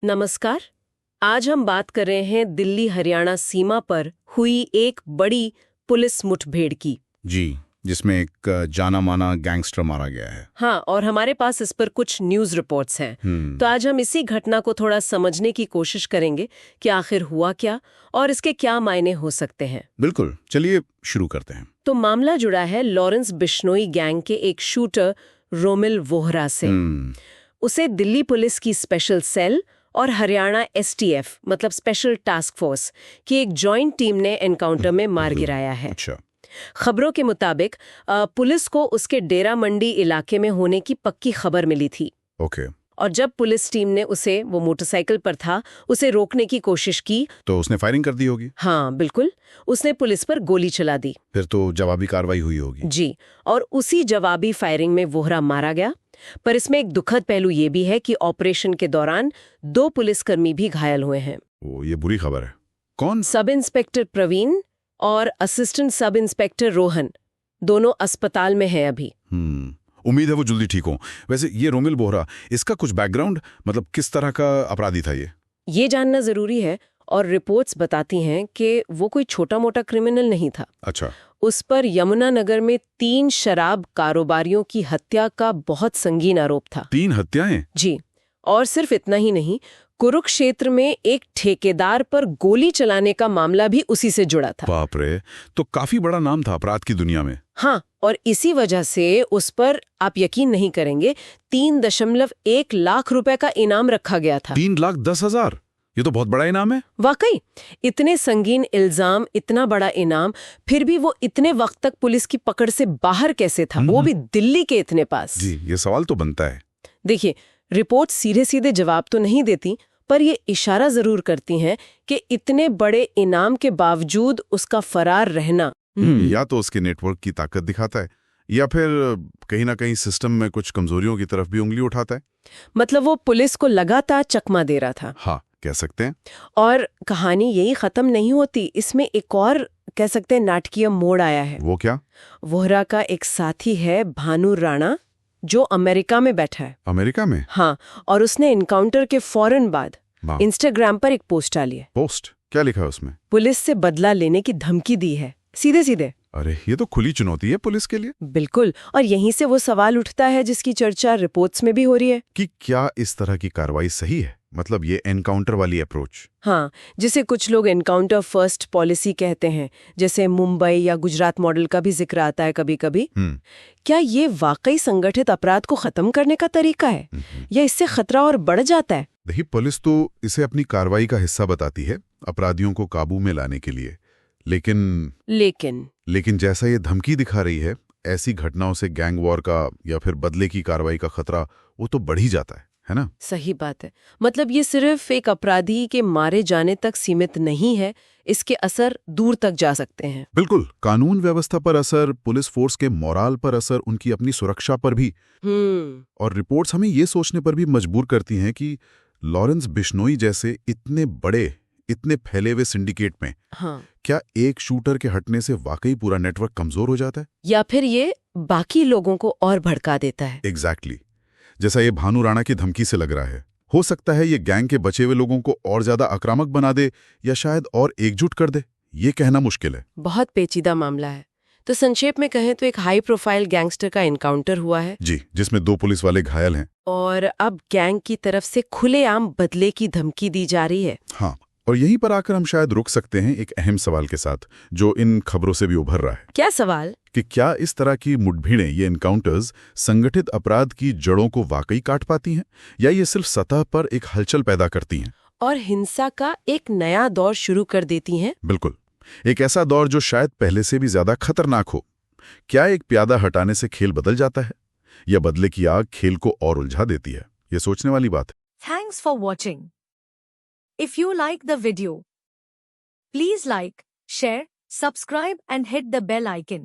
नमस्कार। आज हम बात कर रहे हैं दिल्ली हरियाणा सीमा पर हुई एक बड़ी पुलिस मुठभेड़ की। जी, जिसमें एक जाना माना गैंगस्टर मारा गया है। हाँ, और हमारे पास इस पर कुछ न्यूज़ रिपोर्ट्स हैं। तो आज हम इसी घटना को थोड़ा समझने की कोशिश करेंगे कि आखिर हुआ क्या और इसके क्या मायने हो सकते हैं। बिल्कुल, चलिए शुरू करते हैं। तो मामला जुड़ा है लॉरेंस बिश्नोई गैंग के एक शूटर रोमिल वोहरा से। उसे दिल्ली पुलिस की स्पेशल सेल और हरियाणा एसटीएफ मतलब स्पेशल टास्क फोर्स की एक जॉइंट टीम ने एनकाउंटर में मार गिराया है। अच्छा। खबरों के मुताबिक पुलिस को उसके डेरा मंडी इलाके में होने की पक्की खबर मिली थी। ओके। और जब पुलिस टीम ने उसे, वो मोटरसाइकिल पर था, उसे रोकने की कोशिश की तो उसने फायरिंग कर दी होगी। हाँ बिल्कुल, उसने पुलिस पर गोली चला दी। फिर तो जवाबी कार्रवाई हुई होगी। जी, और उसी जवाबी फायरिंग में वोहरा मारा गया। पर इसमें एक दुखद पहलू ये भी है कि ऑपरेशन के दौरान 2 पुलिसकर्मी भी घायल हुए हैं। ओ, ये बुरी खबर है। कौन? सब इंस्पेक्टर प्रवीण और असिस्टेंट सब इंस्पेक्टर रोहन, दोनों अस्पताल में हैं अभी। उम्मीद है वो जल्दी ठीक हो। वैसे ये रोमिल बोहरा, इसका कुछ बैकग्राउंड, मतलब किस तरह का अपराधी था ये जानना जरूरी है। और रिपोर्ट्स बताती हैं कि वो कोई छोटा मोटा क्रिमिनल नहीं था। अच्छा। उस पर यमुनानगर में 3 शराब कारोबारियों की हत्या का बहुत संगीन आरोप था। 3 हत्याएं? जी, और सिर्फ इतना ही नहीं, कुरुक्षेत्र में एक ठेकेदार पर गोली चलाने का मामला भी उसी से जुड़ा था। बाप रे, तो काफी बड़ा नाम था अपराध की दुनिया में। हाँ, और इसी वजह से उस पर, आप यकीन नहीं करेंगे, 3.1 लाख रुपए का इनाम रखा गया था। 3,10,000? ये तो बहुत बड़ा इनाम है। वाकई, इतने संगीन इल्जाम, इतना बड़ा इनाम, फिर भी वो इतने वक्त तक पुलिस की पकड़ से बाहर कैसे था, वो भी दिल्ली के इतने पास। जी, ये सवाल तो बनता है। देखिए, रिपोर्ट सीधे सीधे जवाब तो नहीं देती, पर ये इशारा जरूर करती हैं कि इतने बड़े इनाम के बावजूद उसका फरार रहना या तो उसके नेटवर्क की ताकत दिखाता है, या फिर कहीं ना कहीं सिस्टम में कुछ कमजोरियों की तरफ भी उंगली उठाता है। मतलब वो पुलिस को लगातार चकमा दे रहा था। हाँ, कह सकते हैं। और कहानी यही खत्म नहीं होती, इसमें एक और, कह सकते हैं, नाटकीय मोड़ आया है। वो क्या? वोहरा का एक साथी है भानु राणा, जो अमेरिका में बैठा है। अमेरिका में? हाँ, और उसने इनकाउंटर के फौरन बाद इंस्टाग्राम पर एक पोस्ट डाली है। पोस्ट? क्या लिखा है उसमें? पुलिस से बदला लेने की धमकी दी है, सीधे सीधे। अरे, ये तो खुली चुनौती है पुलिस के लिए। बिल्कुल, और यहीं से वो सवाल उठता है जिसकी चर्चा रिपोर्ट्स में भी हो रही है कि क्या इस तरह की कार्रवाई सही है, मतलब ये एनकाउंटर वाली अप्रोच। हाँ, जिसे कुछ लोग एनकाउंटर फर्स्ट पॉलिसी कहते हैं, जैसे मुंबई या गुजरात मॉडल का भी जिक्र आता है कभी कभी। क्या ये वाकई संगठित अपराध को खत्म करने का तरीका है, या इससे खतरा और बढ़ जाता है? देखिए, पुलिस तो इसे अपनी कार्रवाई का हिस्सा बताती है, अपराधियों को काबू में लाने के लिए। लेकिन जैसा ये धमकी दिखा रही है, ऐसी घटनाओं से गैंग वॉर का या फिर बदले की कार्रवाई का खतरा वो तो बढ़ ही जाता है ना? सही बात है। मतलब ये सिर्फ एक अपराधी के मारे जाने तक सीमित नहीं है, इसके असर दूर तक जा सकते हैं। बिल्कुल, कानून व्यवस्था पर असर, पुलिस फोर्स के मोराल पर असर, उनकी अपनी सुरक्षा पर भी। और रिपोर्ट्स हमें ये सोचने पर भी मजबूर करती हैं कि लॉरेंस बिश्नोई जैसे इतने बड़े, इतने फैले हुए सिंडिकेट में क्या एक शूटर के हटने से वाकई पूरा नेटवर्क कमजोर हो जाता है, या फिर ये बाकी लोगों को और भड़का देता है? एग्जैक्टली। जैसा ये भानु राणा की धमकी से लग रहा है। हो सकता है ये गैंग के बचे हुए लोगों को और ज्यादा आक्रामक बना दे, या शायद और एकजुट कर दे। ये कहना मुश्किल है। बहुत पेचीदा मामला है। तो संक्षेप में कहें तो एक हाई प्रोफाइल गैंगस्टर का एनकाउंटर हुआ है। जी, जिसमें 2 पुलिस वाले घायल हैं। और अब गैंग की तरफ से खुलेआम बदले की धमकी दी जा रही है। हाँ, और यहीं पर आकर हम शायद रुक सकते हैं एक अहम सवाल के साथ, जो इन खबरों से भी उभर रहा है। क्या सवाल? कि क्या इस तरह की मुठभेड़ें, ये एनकाउंटर्स, संगठित अपराध की जड़ों को वाकई काट पाती हैं, या ये सिर्फ सतह पर एक हलचल पैदा करती हैं और हिंसा का एक नया दौर शुरू कर देती हैं? बिल्कुल, एक ऐसा दौर जो शायद पहले से भी ज्यादा खतरनाक हो। क्या एक प्यादा हटाने से खेल बदल जाता है, या बदले की आग खेल को और उलझा देती है? ये सोचने वाली बात है। Thanks for watching. If you like the video, please like, share, subscribe and hit the bell icon.